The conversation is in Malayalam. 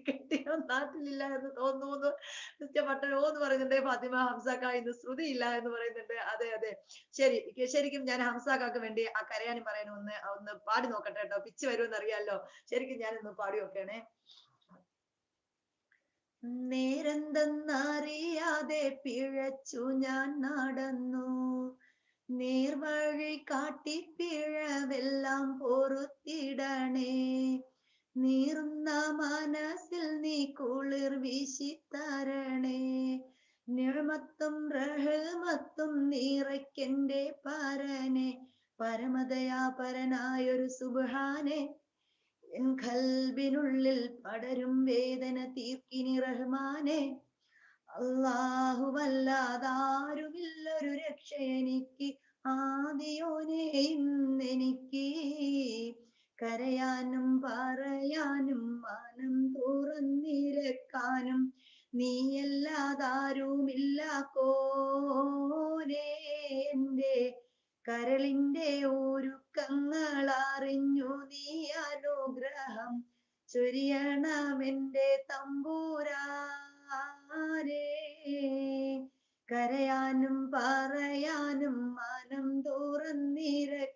കെട്ടിയവൻ നാട്ടിലില്ല എന്ന് തോന്നുന്നു. പട്ടണോ എന്ന് പറയുന്നുണ്ട്. ഫാത്തിമ ഹംസാക്ക ഇന്ന് ശ്രുതിയില്ല എന്ന് പറയുന്നുണ്ട്. അതെ അതെ, ശരി. ശരിക്കും ഞാൻ ഹംസാക്കാക്ക് വേണ്ടി ആ കരയാനും പറയാനും ഒന്ന് ഒന്ന് പാടി നോക്കട്ടെ കേട്ടോ. പിച്ച് വരുമെന്ന് അറിയാലോ. ശരിക്കും ഞാനൊന്ന് പാടി നോക്കണേ. നേരെന്തെന്നറിയാതെ പിഴച്ചു ഞാൻ നടന്നു, നേർവഴി കാട്ടി പിഴവെല്ലാം പൊറുത്തിടണേ. നീറുന്ന മനസ്സിൽ നീ കുളിർ വീശിത്തരണേ. നിഴമത്തും റഹ്മത്തും നിറയ്ക്കെന്റെ പരനെ, പരമദയാപരനായൊരു സുബ്ഹാനെ. എൻ ഖൽബിനുള്ളിൽ പടരും വേദന തീർക്കിനി റഹ്മാനെ. അല്ലാഹുവല്ലാതാരുമില്ലൊരു രക്ഷ എനിക്ക്, ആദിയോനെ ഇന്നെനിക്ക്. കരയാനും പറയാനും മനം തുറന്നിരക്കാനും നീയല്ലാതാരുമില്ല കോനേ. എന്റെ കരളിന്റെ ഒരുക്കങ്ങൾ അറിഞ്ഞു നീ അനുഗ്രഹം ചൊരിയണമെന്റെ തമ്പുരാനേ. കരയാനും പറയാനും മനം തുറന്നിരക്കാനും